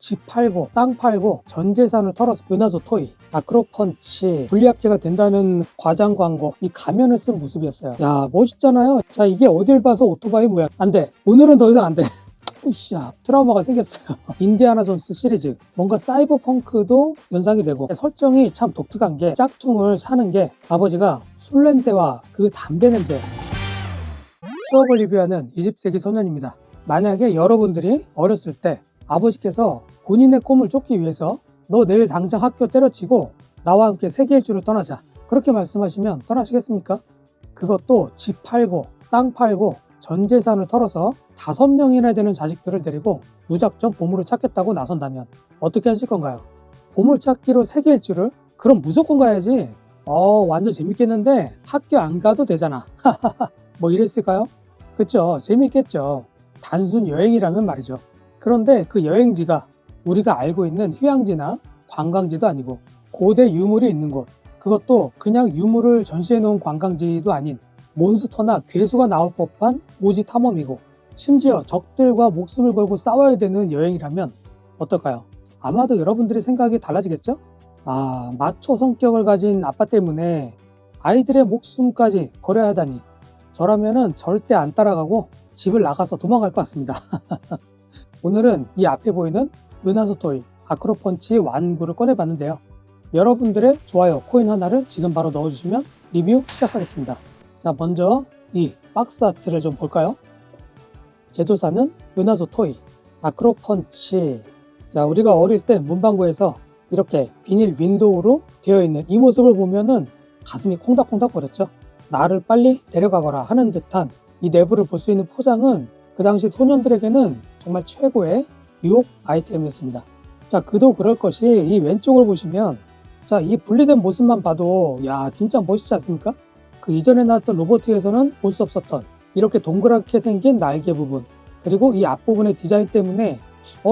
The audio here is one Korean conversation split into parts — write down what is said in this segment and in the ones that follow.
집 팔고 땅 팔고 전 재산을 털어서 은하수 토이, 아크로펀치, 분리합체가 된다는 과장 광고, 이 가면을 쓴 모습이었어요. 야, 멋있잖아요. 자, 이게 어딜 봐서 오토바이 모양. 안 돼. 오늘은 더 이상 안 돼. 으쌰, 트라우마가 생겼어요. 인디아나 존스 시리즈, 뭔가 사이버 펑크도 연상이 되고, 설정이 참 독특한 게 짝퉁을 사는 게 아버지가 술 냄새와 그 담배 냄새. 추억을 리뷰하는 20세기 소년입니다. 만약에 여러분들이 어렸을 때 아버지께서 본인의 꿈을 쫓기 위해서 너 내일 당장 학교 때려치고 나와 함께 세계 일주를 떠나자, 그렇게 말씀하시면 떠나시겠습니까? 그것도 집 팔고 땅 팔고 전 재산을 털어서 5명이나 되는 자식들을 데리고 무작정 보물을 찾겠다고 나선다면 어떻게 하실 건가요? 보물찾기로 세계 일주를? 그럼 무조건 가야지. 완전 재밌겠는데 학교 안 가도 되잖아. 뭐 이랬을까요? 그쵸, 재밌겠죠. 단순 여행이라면 말이죠. 그런데 그 여행지가 우리가 알고 있는 휴양지나 관광지도 아니고 고대 유물이 있는 곳, 그것도 그냥 유물을 전시해 놓은 관광지도 아닌 몬스터나 괴수가 나올 법한 오지 탐험이고, 심지어 적들과 목숨을 걸고 싸워야 되는 여행이라면 어떨까요? 아마도 여러분들의 생각이 달라지겠죠? 마초 성격을 가진 아빠 때문에 아이들의 목숨까지 걸어야 하다니, 저라면은 절대 안 따라가고 집을 나가서 도망갈 것 같습니다. 오늘은 이 앞에 보이는 은하수 토이, 아크로펀치 완구를 꺼내봤는데요. 여러분들의 좋아요 코인 하나를 지금 바로 넣어주시면 리뷰 시작하겠습니다. 자, 먼저 이 박스 아트를 좀 볼까요? 제조사는 은하수 토이, 아크로펀치. 자, 우리가 어릴 때 문방구에서 이렇게 비닐 윈도우로 되어 있는 이 모습을 보면은 가슴이 콩닥콩닥 거렸죠. 나를 빨리 데려가거라 하는 듯한 이 내부를 볼 수 있는 포장은 그 당시 소년들에게는 정말 최고의 유혹 아이템이었습니다. 자, 그도 그럴 것이 이 왼쪽을 보시면, 자, 이 분리된 모습만 봐도 야, 진짜 멋있지 않습니까? 그 이전에 나왔던 로보트에서는 볼 수 없었던 이렇게 동그랗게 생긴 날개 부분, 그리고 이 앞부분의 디자인 때문에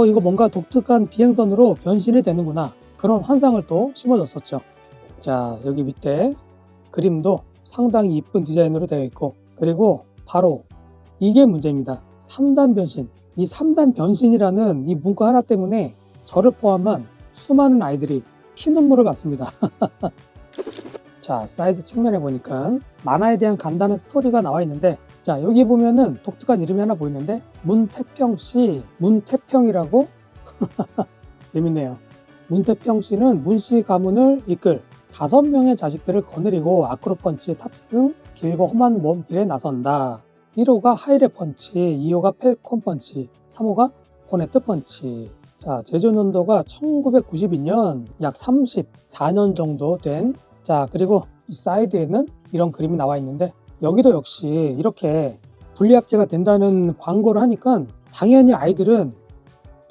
이거 뭔가 독특한 비행선으로 변신이 되는구나, 그런 환상을 또 심어줬었죠. 자, 여기 밑에 그림도 상당히 이쁜 디자인으로 되어 있고, 그리고 바로 이게 문제입니다. 3단 변신. 이 3단 변신이라는 이 문구 하나 때문에 저를 포함한 수많은 아이들이 피눈물을 봤습니다. 자, 사이드 측면에 보니까 만화에 대한 간단한 스토리가 나와 있는데, 자, 여기 보면은 독특한 이름이 하나 보이는데 문태평씨, 문태평이라고? 재밌네요. 문태평씨는 문씨 가문을 이끌 5명의 자식들을 거느리고 아크로펀치에 탑승, 길고 험한 먼 길에 나선다. 1호가 하이레 펀치, 2호가 펠콘 펀치, 3호가 호네트 펀치. 자, 제조 연도가 1992년, 약 34년 정도 된. 자, 그리고 이 사이드에는 이런 그림이 나와 있는데, 여기도 역시 이렇게 분리합체가 된다는 광고를 하니까 당연히 아이들은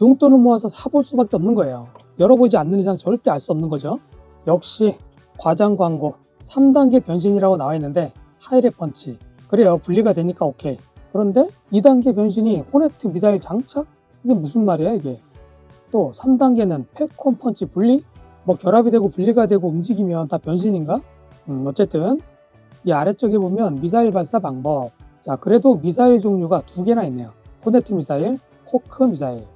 용돈을 모아서 사볼 수밖에 없는 거예요. 열어보지 않는 이상 절대 알 수 없는 거죠. 역시 과장 광고, 3단계 변신이라고 나와 있는데 하이레 펀치, 그래요, 분리가 되니까 오케이. 그런데 2단계 변신이 호네트 미사일 장착? 이게 무슨 말이야 이게? 또 3단계는 펠콘 펀치 분리? 뭐 결합이 되고 분리가 되고 움직이면 다 변신인가? 어쨌든 이 아래쪽에 보면 미사일 발사 방법. 자, 그래도 미사일 종류가 2개나 있네요. 호네트 미사일, 호크 미사일.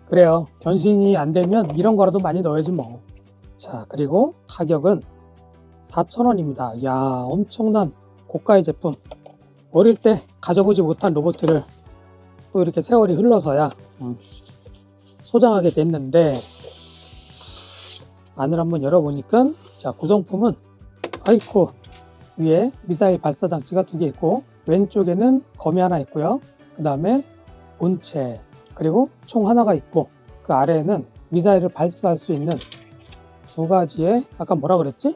그래요, 변신이 안 되면 이런 거라도 많이 넣어야지 뭐. 자, 그리고 가격은 4,000원입니다. 이야, 엄청난 고가의 제품. 어릴 때 가져보지 못한 로봇을 또 이렇게 세월이 흘러서야 소장하게 됐는데, 안을 한번 열어보니까, 자, 구성품은 아이쿠, 위에 미사일 발사 장치가 2개 있고, 왼쪽에는 검이 하나 있고요. 그 다음에 본체, 그리고 총 하나가 있고, 그 아래에는 미사일을 발사할 수 있는 2가지의, 아까 뭐라 그랬지?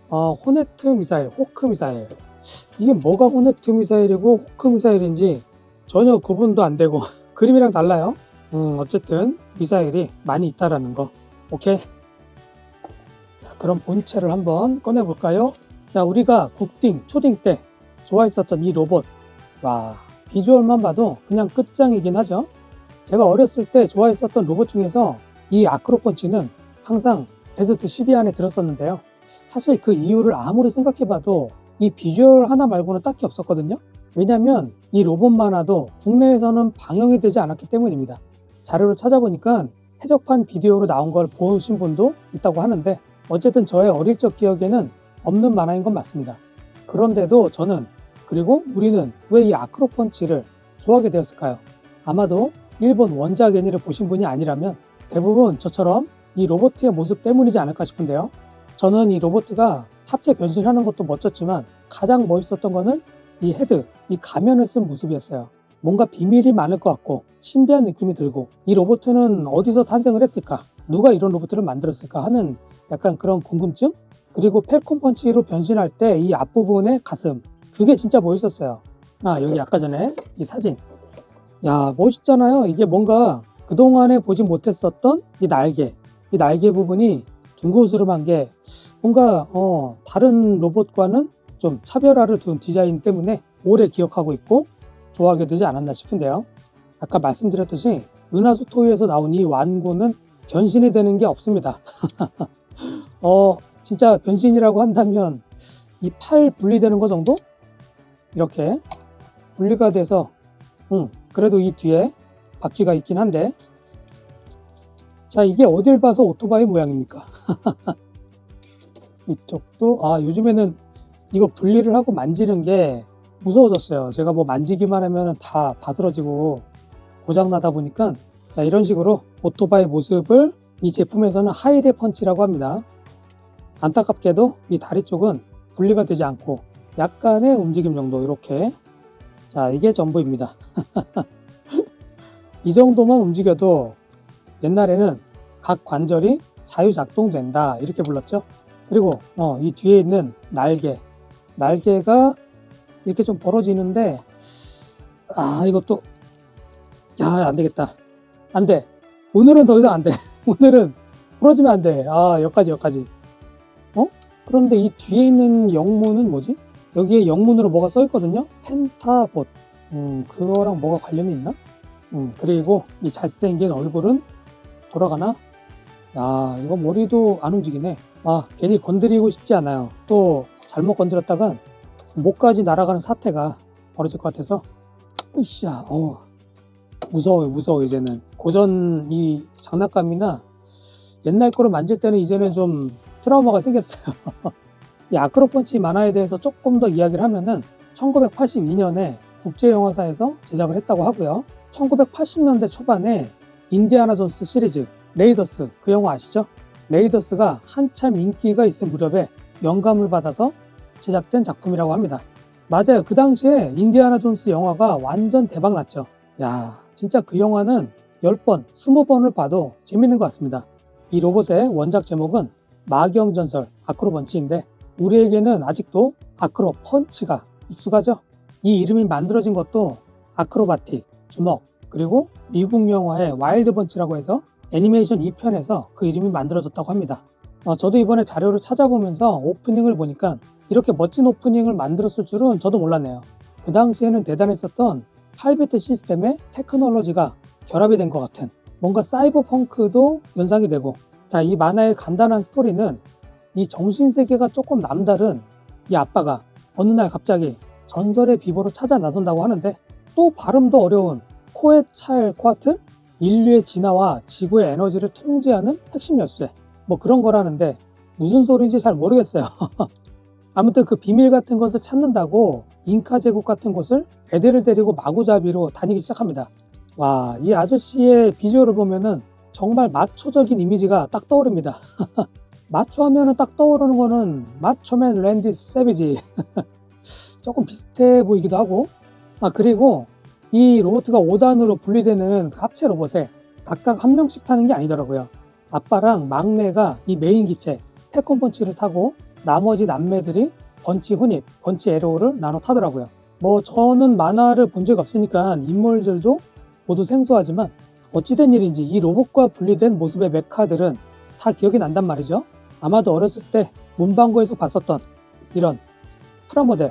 호네트 미사일, 호크 미사일. 이게 뭐가 호네트 미사일이고 호크 미사일인지 전혀 구분도 안 되고 그림이랑 달라요. 어쨌든 미사일이 많이 있다라는 거. 오케이. 자, 그럼 본체를 한번 꺼내 볼까요? 자, 우리가 국딩, 초딩 때 좋아했었던 이 로봇. 와, 비주얼만 봐도 그냥 끝장이긴 하죠. 제가 어렸을 때 좋아했었던 로봇 중에서 이 아크로펀치는 항상 베스트 10위 안에 들었었는데요. 사실 그 이유를 아무리 생각해봐도 이 비주얼 하나 말고는 딱히 없었거든요. 왜냐면 이 로봇 만화도 국내에서는 방영이 되지 않았기 때문입니다. 자료를 찾아보니까 해적판 비디오로 나온 걸 보신 분도 있다고 하는데 어쨌든 저의 어릴 적 기억에는 없는 만화인 건 맞습니다. 그런데도 저는 그리고 우리는 왜 이 아크로펀치를 좋아하게 되었을까요? 아마도 일본 원작 애니를 보신 분이 아니라면 대부분 저처럼 이 로봇의 모습 때문이지 않을까 싶은데요. 저는 이 로봇가 합체 변신하는 것도 멋졌지만 가장 멋있었던 거는 이 헤드, 이 가면을 쓴 모습이었어요. 뭔가 비밀이 많을 것 같고 신비한 느낌이 들고 이 로봇은 어디서 탄생을 했을까? 누가 이런 로봇을 만들었을까 하는 약간 그런 궁금증? 그리고 펠콘 펀치로 변신할 때 이 앞부분의 가슴, 그게 진짜 멋있었어요. 여기 아까 전에 이 사진. 야, 멋있잖아요. 이게 뭔가 그동안에 보지 못했었던 이 날개 부분이 둥그스름한 게 뭔가 다른 로봇과는 좀 차별화를 둔 디자인 때문에 오래 기억하고 있고 좋아하게 되지 않았나 싶은데요. 아까 말씀드렸듯이 은하수 토이에서 나온 이 완구는 변신이 되는 게 없습니다. 진짜 변신이라고 한다면 이 팔 분리되는 거 정도? 이렇게 분리가 돼서 그래도 이 뒤에 바퀴가 있긴 한데 자, 이게 어딜 봐서 오토바이 모양입니까? 이쪽도 요즘에는 이거 분리를 하고 만지는 게 무서워졌어요. 제가 뭐 만지기만 하면 다 바스러지고 고장나다 보니까 자, 이런 식으로 오토바이 모습을 이 제품에서는 하이레 펀치라고 합니다. 안타깝게도 이 다리 쪽은 분리가 되지 않고 약간의 움직임 정도 이렇게 자, 이게 전부입니다. 이 정도만 움직여도 옛날에는 각 관절이 자유작동된다 이렇게 불렀죠. 그리고 이 뒤에 있는 날개가 이렇게 좀 벌어지는데 이것도 안되겠다. 안돼. 오늘은 더 이상 안돼. 오늘은 부러지면 안돼. 여기까지. 그런데 이 뒤에 있는 영문은 뭐지? 여기에 영문으로 뭐가 써있거든요. 펜타봇. 그거랑 뭐가 관련이 있나? 그리고 이 잘생긴 얼굴은 돌아가나? 이거 머리도 안 움직이네. 괜히 건드리고 싶지 않아요. 또 잘못 건드렸다간 목까지 날아가는 사태가 벌어질 것 같아서 으쌰. 무서워 이제는. 고전 이 장난감이나 옛날 거를 만질 때는 이제는 좀 트라우마가 생겼어요. 이 아크로펀치 만화에 대해서 조금 더 이야기를 하면은 1982년에 국제영화사에서 제작을 했다고 하고요. 1980년대 초반에 인디아나 존스 시리즈 레이더스, 그 영화 아시죠? 레이더스가 한참 인기가 있을 무렵에 영감을 받아서 제작된 작품이라고 합니다. 맞아요. 그 당시에 인디아나 존스 영화가 완전 대박 났죠. 진짜 그 영화는 10번, 20번을 봐도 재밌는 것 같습니다. 이 로봇의 원작 제목은 마경전설 아크로펀치인데 우리에게는 아직도 아크로펀치가 익숙하죠? 이 이름이 만들어진 것도 아크로바틱, 주먹, 그리고 미국 영화의 와일드펀치라고 해서 애니메이션 2편에서 그 이름이 만들어졌다고 합니다. 저도 이번에 자료를 찾아보면서 오프닝을 보니까 이렇게 멋진 오프닝을 만들었을 줄은 저도 몰랐네요. 그 당시에는 대단했었던 8비트 시스템의 테크놀로지가 결합이 된 것 같은 뭔가 사이버펑크도 연상이 되고 자, 이 만화의 간단한 스토리는 이 정신세계가 조금 남다른 이 아빠가 어느 날 갑자기 전설의 비보로 찾아 나선다고 하는데 또 발음도 어려운 코에찰코아틀? 인류의 진화와 지구의 에너지를 통제하는 핵심 열쇠 뭐 그런 거라는데 무슨 소리인지 잘 모르겠어요. 아무튼 그 비밀 같은 것을 찾는다고 잉카 제국 같은 곳을 애들을 데리고 마구잡이로 다니기 시작합니다. 이 아저씨의 비주얼을 보면은 정말 마초적인 이미지가 딱 떠오릅니다. 마초 하면은 딱 떠오르는 거는 마초맨 랜디 세비지. 조금 비슷해 보이기도 하고 그리고 이 로봇가 5단으로 분리되는 그 합체 로봇에 각각 한 명씩 타는 게 아니더라고요. 아빠랑 막내가 이 메인 기체 펠콘 펀치를 타고 나머지 남매들이 번치 혼잇, 번치 에로를 나눠 타더라고요. 저는 만화를 본 적이 없으니까 인물들도 모두 생소하지만 어찌된 일인지 이 로봇과 분리된 모습의 메카들은 다 기억이 난단 말이죠. 아마도 어렸을 때 문방구에서 봤었던 이런 프라모델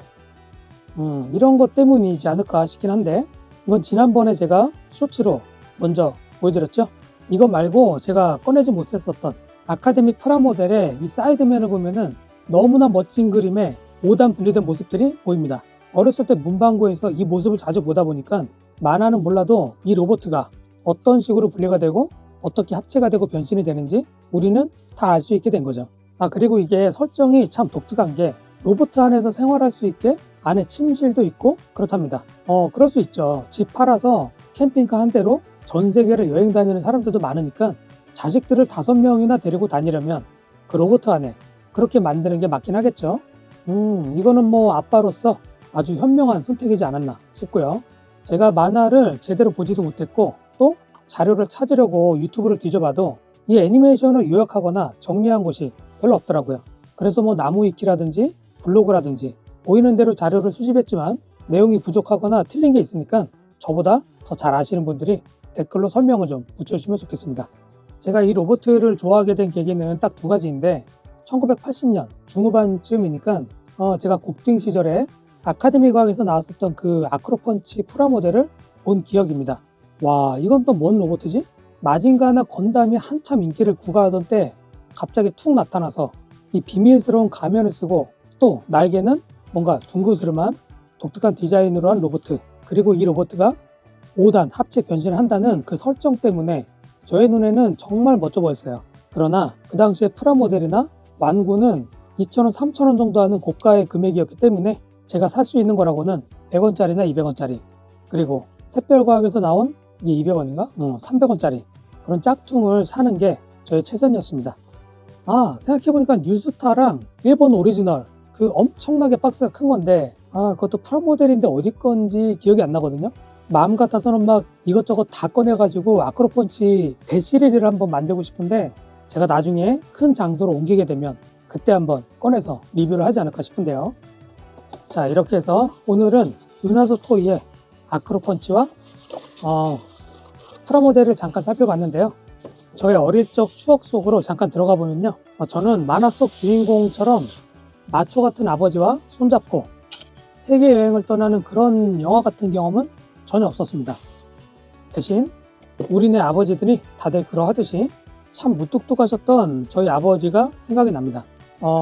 이런 것 때문이지 않을까 싶긴 한데 이건 지난번에 제가 쇼츠로 먼저 보여드렸죠. 이거 말고 제가 꺼내지 못했었던 아카데미 프라모델의 이 사이드면을 보면은 너무나 멋진 그림의 5단 분리된 모습들이 보입니다. 어렸을 때 문방구에서 이 모습을 자주 보다 보니까 만화는 몰라도 이 로봇가 어떤 식으로 분리가 되고 어떻게 합체가 되고 변신이 되는지 우리는 다 알 수 있게 된 거죠. 그리고 이게 설정이 참 독특한 게 로봇 안에서 생활할 수 있게 안에 침실도 있고 그렇답니다. 그럴 수 있죠. 집 팔아서 캠핑카 한 대로 전 세계를 여행 다니는 사람들도 많으니까 자식들을 5명이나 데리고 다니려면 그 로봇 안에 그렇게 만드는 게 맞긴 하겠죠. 이거는 뭐 아빠로서 아주 현명한 선택이지 않았나 싶고요. 제가 만화를 제대로 보지도 못했고 또 자료를 찾으려고 유튜브를 뒤져봐도 이 애니메이션을 요약하거나 정리한 곳이 별로 없더라고요. 그래서 뭐 나무위키라든지 블로그라든지 보이는 대로 자료를 수집했지만 내용이 부족하거나 틀린 게 있으니까 저보다 더 잘 아시는 분들이 댓글로 설명을 좀 붙여주시면 좋겠습니다. 제가 이 로봇을 좋아하게 된 계기는 딱 2가지인데 1980년 중후반쯤이니까 제가 국딩 시절에 아카데미 과학에서 나왔었던 그 아크로펀치 프라모델을 본 기억입니다. 와, 이건 또 뭔 로봇이지? 마징가나 건담이 한참 인기를 구가하던 때 갑자기 툭 나타나서 이 비밀스러운 가면을 쓰고 또 날개는 뭔가 둥그스름한 독특한 디자인으로 한 로봇, 그리고 이 로봇가 5단 합체 변신을 한다는 그 설정 때문에 저의 눈에는 정말 멋져 보였어요. 그러나 그 당시에 프라모델이나 완구는 2,000원, 3,000원 정도 하는 고가의 금액이었기 때문에 제가 살 수 있는 거라고는 100원짜리나 200원짜리, 그리고 샛별과학에서 나온 이게 200원인가? 300원짜리 그런 짝퉁을 사는 게 저의 최선이었습니다. 생각해보니까 뉴스타랑 일본 오리지널 그 엄청나게 박스가 큰 건데 그것도 프라모델인데 어디 건지 기억이 안 나거든요. 마음 같아서는 막 이것저것 다 꺼내가지고 아크로펀치 대시리즈를 한번 만들고 싶은데 제가 나중에 큰 장소로 옮기게 되면 그때 한번 꺼내서 리뷰를 하지 않을까 싶은데요. 자, 이렇게 해서 오늘은 은하수 토이의 아크로펀치와 프라모델을 잠깐 살펴봤는데요. 저의 어릴 적 추억 속으로 잠깐 들어가 보면요, 저는 만화 속 주인공처럼 마초 같은 아버지와 손잡고 세계 여행을 떠나는 그런 영화 같은 경험은 전혀 없었습니다. 대신 우리네 아버지들이 다들 그러하듯이 참 무뚝뚝하셨던 저희 아버지가 생각이 납니다.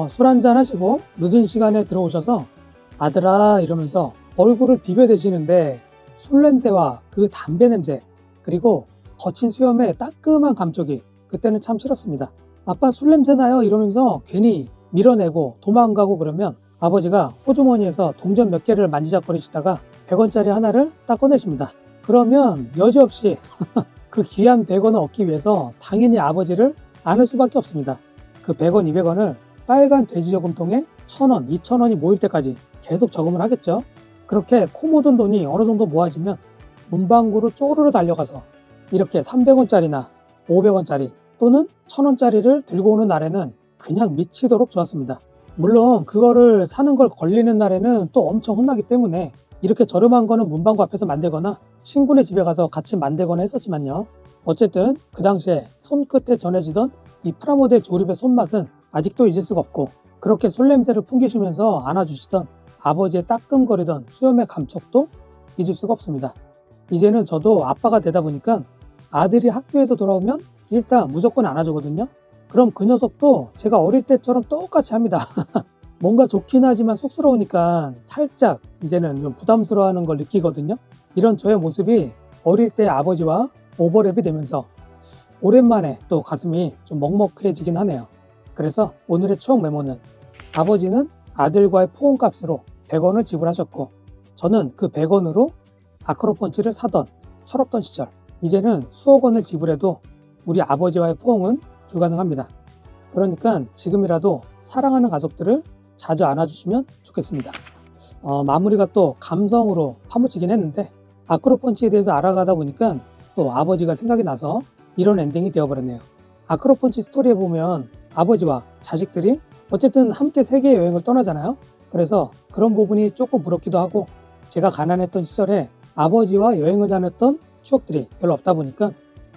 술 한잔 하시고 늦은 시간에 들어오셔서 아들아 이러면서 얼굴을 비벼대시는데 술 냄새와 그 담배 냄새 그리고 거친 수염에 따끔한 감촉이 그때는 참 싫었습니다. 아빠 술 냄새 나요 이러면서 괜히 밀어내고 도망가고 그러면 아버지가 호주머니에서 동전 몇 개를 만지작거리시다가 100원짜리 하나를 딱 꺼내십니다. 그러면 여지없이 그 귀한 100원을 얻기 위해서 당연히 아버지를 안을 수밖에 없습니다. 그 100원, 200원을 빨간 돼지저금통에 1,000원, 2,000원이 모일 때까지 계속 저금을 하겠죠. 그렇게 코 묻은 돈이 어느 정도 모아지면 문방구로 쪼르르 달려가서 이렇게 300원짜리나 500원짜리 또는 1,000원짜리를 들고 오는 날에는 그냥 미치도록 좋았습니다. 물론 그거를 사는 걸 걸리는 날에는 또 엄청 혼나기 때문에 이렇게 저렴한 거는 문방구 앞에서 만들거나 친구네 집에 가서 같이 만들거나 했었지만요. 어쨌든 그 당시에 손끝에 전해지던 이 프라모델 조립의 손맛은 아직도 잊을 수가 없고 그렇게 술 냄새를 풍기시면서 안아주시던 아버지의 따끔거리던 수염의 감촉도 잊을 수가 없습니다. 이제는 저도 아빠가 되다 보니까 아들이 학교에서 돌아오면 일단 무조건 안아주거든요. 그럼 그 녀석도 제가 어릴 때처럼 똑같이 합니다. 뭔가 좋긴 하지만 쑥스러우니까 살짝 이제는 좀 부담스러워하는 걸 느끼거든요. 이런 저의 모습이 어릴 때 아버지와 오버랩이 되면서 오랜만에 또 가슴이 좀 먹먹해지긴 하네요. 그래서 오늘의 추억 메모는 아버지는 아들과의 포옹값으로 100원을 지불하셨고 저는 그 100원으로 아크로펀치를 사던 철없던 시절, 이제는 수억 원을 지불해도 우리 아버지와의 포옹은 불가능합니다. 그러니까 지금이라도 사랑하는 가족들을 자주 안아주시면 좋겠습니다. 마무리가 또 감성으로 파묻히긴 했는데 아크로펀치에 대해서 알아가다 보니까 또 아버지가 생각이 나서 이런 엔딩이 되어버렸네요. 아크로펀치 스토리에 보면 아버지와 자식들이 어쨌든 함께 세계 여행을 떠나잖아요. 그래서 그런 부분이 조금 부럽기도 하고 제가 가난했던 시절에 아버지와 여행을 다녔던 추억들이 별로 없다 보니까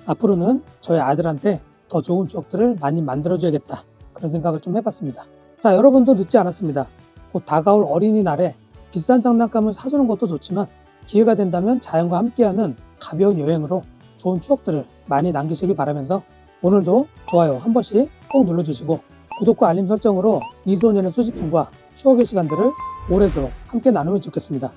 앞으로는 저희 아들한테 더 좋은 추억들을 많이 만들어줘야겠다, 그런 생각을 좀 해봤습니다. 자, 여러분도 늦지 않았습니다. 곧 다가올 어린이날에 비싼 장난감을 사주는 것도 좋지만 기회가 된다면 자연과 함께하는 가벼운 여행으로 좋은 추억들을 많이 남기시기 바라면서 오늘도 좋아요 한 번씩 꼭 눌러주시고 구독과 알림 설정으로 이소년의 수집품과 추억의 시간들을 오래도록 함께 나누면 좋겠습니다.